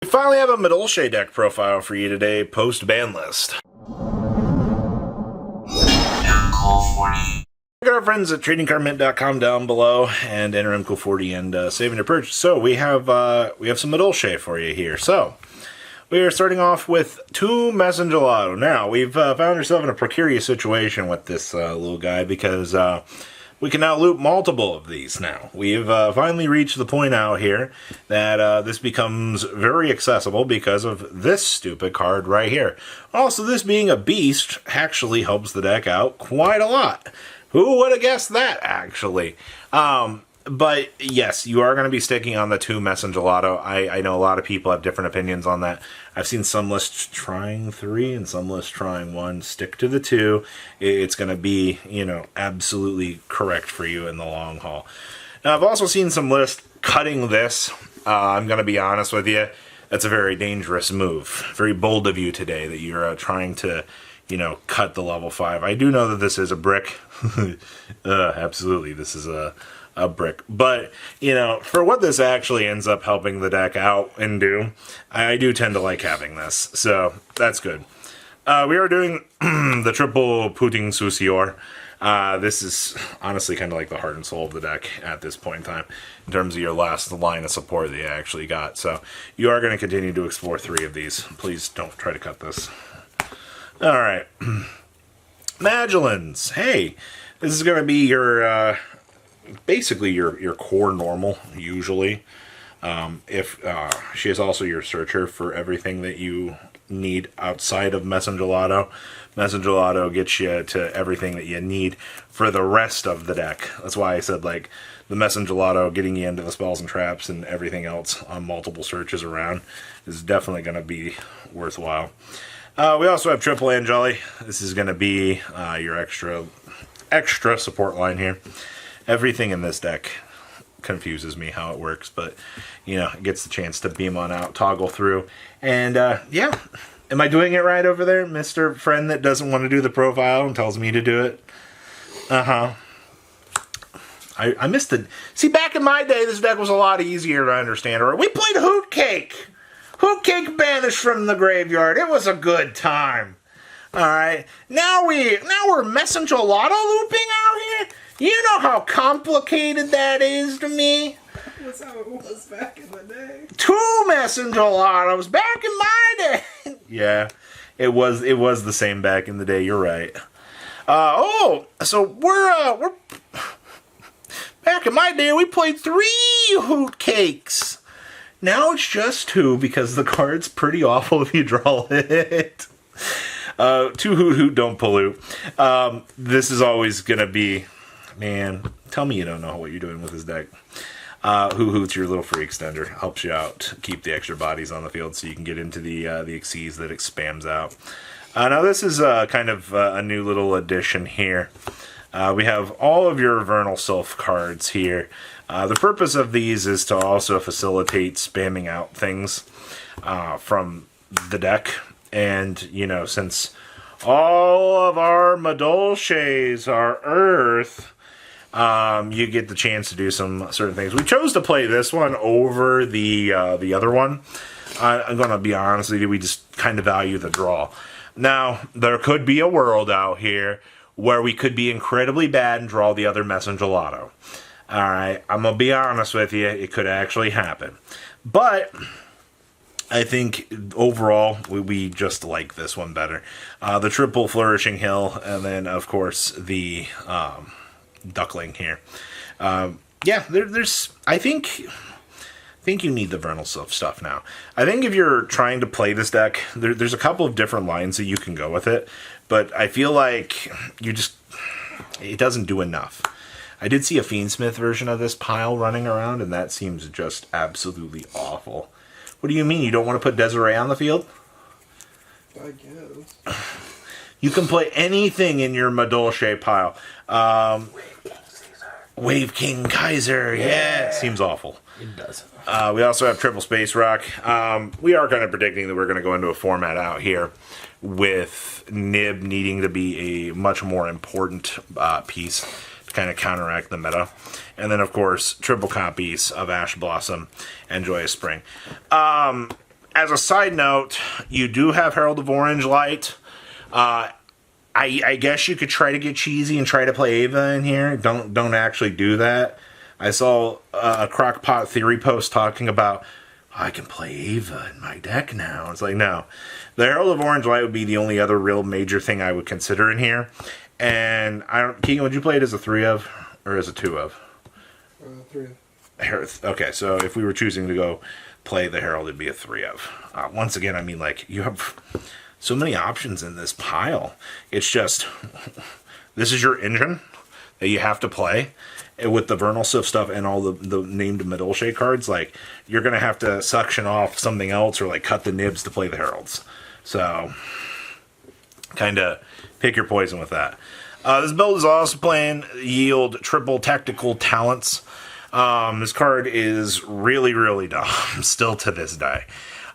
We finally have a Madolche deck profile for you today, post-ban list. Look at our friends at tradingcardmint.com down below and enter MCO40 and saving your purchase. So we have some Madolche for you here. So we are starting off with 2 Messengelado. Now we've found ourselves in a precarious situation with this little guy because we can now loot multiple of these now. We've finally reached the point out here that this becomes very accessible because of this stupid card right here. Also, this being a beast actually helps the deck out quite a lot. Who would have guessed that, actually? But yes, you are going to be sticking on the 2 Messengelado. I know a lot of people have different opinions on that. I've seen some lists trying 3 and some lists trying 1. Stick to the 2. It's going to be, absolutely correct for you in the long haul. Now, I've also seen some lists cutting this. I'm going to be honest with you. That's a very dangerous move. Very bold of you today that you're trying to, cut the level 5. I do know that this is a brick. Absolutely, this is a brick. But, for what this actually ends up helping the deck out and do, I do tend to like having this. So, that's good. We are doing the triple Puting Susior. This is honestly kind of like the heart and soul of the deck at this point in time, in terms of your last line of support that you actually got. So, you are going to continue to explore 3 of these. Please don't try to cut this. Alright. Magellans. Hey, this is going to be your... basically your core normal, usually. If she is also your searcher for everything that you need outside of Messengelado. Messengelado gets you to everything that you need for the rest of the deck. That's why I said, the Messengelado getting you into the spells and traps and everything else on multiple searches around is definitely going to be worthwhile. We also have triple Angeli. This is going to be your extra support line here. Everything in this deck confuses me how it works, but, it gets the chance to beam on out, toggle through, and, yeah. Am I doing it right over there, Mr. Friend that doesn't want to do the profile and tells me to do it? Uh-huh. I missed it. See, back in my day, this deck was a lot easier to understand. Or we played Hoot Cake! Hoot Cake banished from the graveyard. It was a good time. Alright, now we're Messengelado looping out here? You know how complicated that is to me? That's how it was back in the day. 2 Messengelados back in my day. Yeah, it was the same back in the day. You're right. So we're back in my day. We played 3 Hoot Cakes. Now it's just 2 because the card's pretty awful if you draw it. 2 Hoot Hoot, don't pollute. This is always gonna be. Man, tell me you don't know what you're doing with this deck. Hoot Hoot's your little free extender. Helps you out. Keep the extra bodies on the field so you can get into the Xyz that it spams out. Now this is kind of a new little addition here. We have all of your Vernal Sylph cards here. The purpose of these is to also facilitate spamming out things from the deck. And, since all of our Madolches are Earth... you get the chance to do some certain things. We chose to play this one over the other one. I'm going to be honest with you, we just kind of value the draw. Now, there could be a world out here where we could be incredibly bad and draw the other Messengelado. Alright, I'm going to be honest with you, it could actually happen. But... I think overall we just like this one better. The triple Flourishing Hill, and then of course the Duckling here. Yeah, there's. I think you need the Vernal Sylph stuff now. I think if you're trying to play this deck, there's a couple of different lines that you can go with it, but I feel like it doesn't do enough. I did see a Fiendsmith version of this pile running around, and that seems just absolutely awful. What do you mean? You don't want to put Desiree on the field? I guess. You can play anything in your Madolche pile. Wave King Kaiser. Yeah. Seems awful. It does. We also have Triple Space Rock. We are kind of predicting that we're going to go into a format out here with Nib needing to be a much more important piece to kind of counteract the meta. And then, of course, triple copies of Ash Blossom and Joyous Spring. as a side note, you do have Herald of Orange Light. I guess you could try to get cheesy and try to play Ava in here. Don't actually do that. I saw a Crockpot Theory post talking about, I can play Ava in my deck now. It's like, no. The Herald of Orange Light would be the only other real major thing I would consider in here. And Keegan, would you play it as a 3 of or as a 2 of? 3 of. Okay, so if we were choosing to go play the Herald, it'd be a 3 of. Once again, I mean, like, you have so many options in this pile. It's just, this is your engine that you have to play. And with the Vernal Sift stuff and all the named Madolche cards, like, you're going to have to suction off something else or, like, cut the nibs to play the Heralds. So, kind of pick your poison with that. This build is also playing Yield Triple Tactical Talents. This card is really, really dumb, still to this day.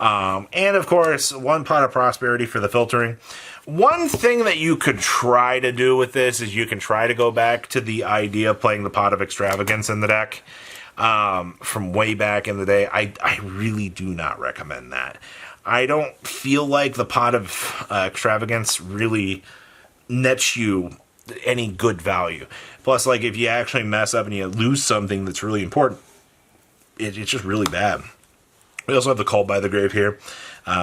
And, of course, 1 Pot of Prosperity for the filtering. One thing that you could try to do with this is you can try to go back to the idea of playing the Pot of Extravagance in the deck from way back in the day. I really do not recommend that. I don't feel like the Pot of Extravagance really nets you any good value. Plus, like, if you actually mess up and you lose something that's really important, it's just really bad. We also have the Called by the Grave here.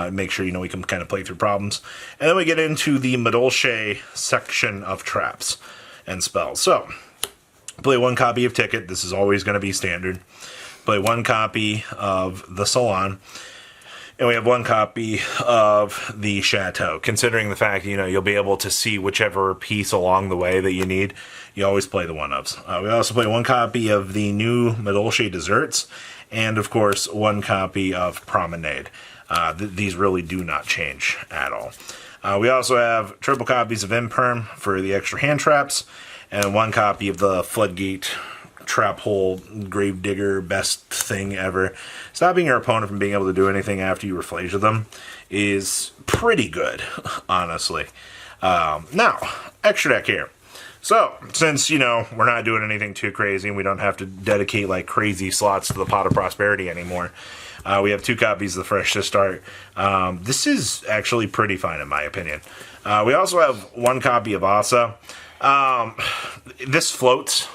Make sure we can kind of play through problems. And then we get into the Madolche section of traps and spells. So, play 1 copy of Ticket. This is always going to be standard. Play 1 copy of the Salon. And we have 1 copy of the Chateau. Considering the fact, you'll be able to see whichever piece along the way that you need, you always play the 1-ofs. We also play 1 copy of the new Madolche Desserts. And, of course, 1 copy of Promenade. These really do not change at all. We also have triple copies of Imperm for the extra hand traps. And 1 copy of the Floodgate Trap Hole Gravedigger, best thing ever. Stopping your opponent from being able to do anything after you Rafflesia them is pretty good, honestly. Now, extra deck here. So, since, we're not doing anything too crazy and we don't have to dedicate, like, crazy slots to the Pot of Prosperity anymore, we have 2 copies of the Fresh to Start. This is actually pretty fine, in my opinion. We also have 1 copy of Asa. This floats.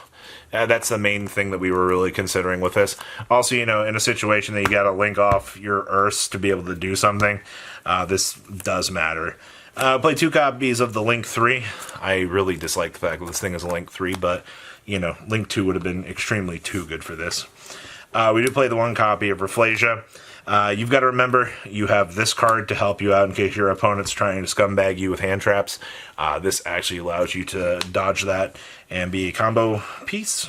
That's the main thing that we were really considering with this. Also, in a situation that you got to link off your Earths to be able to do something, this does matter. Play 2 copies of the Link 3. I really dislike the fact that this thing is a Link 3, but, Link 2 would have been extremely too good for this. We do play the 1 copy of Rafflesia. You've got to remember, you have this card to help you out in case your opponent's trying to scumbag you with hand traps. This actually allows you to dodge that and be a combo piece.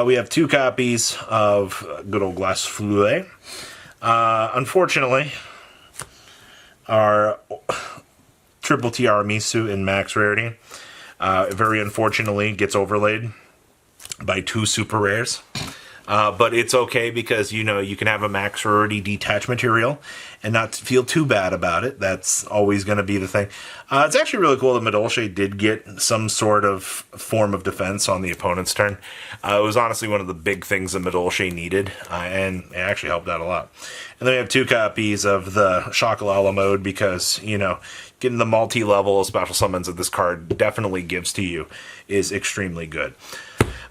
We have 2 copies of good old Glace Fleuret. Unfortunately, our Triple TR Misu in max rarity, very unfortunately, gets overlaid by 2 super rares. But it's okay because, you can have a max rarity detached material and not feel too bad about it. That's always going to be the thing. It's actually really cool that Madolche did get some sort of form of defense on the opponent's turn. It was honestly one of the big things that Madolche needed, and it actually helped out a lot. And then we have 2 copies of the Shakalala mode because, getting the multi-level special summons that this card definitely gives to you is extremely good.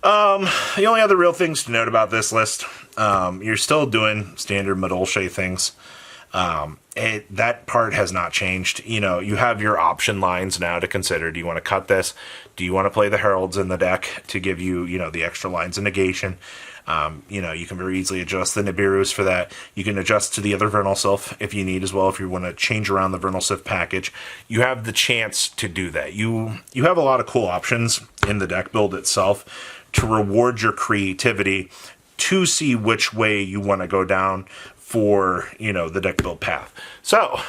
The only other real things to note about this list, you're still doing standard Madolche things. That part has not changed. You have your option lines now to consider. Do you want to cut this? Do you want to play the Heralds in the deck to give you, the extra lines of negation? You can very easily adjust the Nibiru's for that. You can adjust to the other Vernal Sylph if you need as well. If you want to change around the Vernal Sylph package, you have the chance to do that. You have a lot of cool options in the deck build itself to reward your creativity to see which way you want to go down for, the deck build path. So,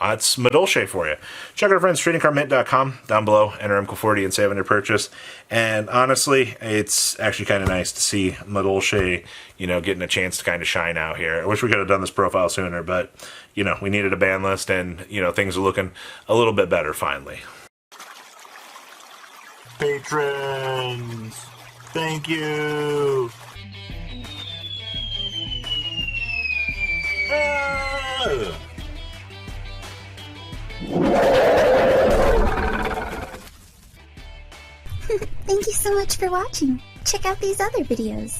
that's Madolche for you. Check out our friends, tradingcardmint.com, down below, enter MCO40 and save on your purchase. And honestly, it's actually kind of nice to see Madolche, getting a chance to kind of shine out here. I wish we could have done this profile sooner, but, we needed a ban list and, things are looking a little bit better finally. Patrons! Thank you! Thank you so much for watching. Check out these other videos.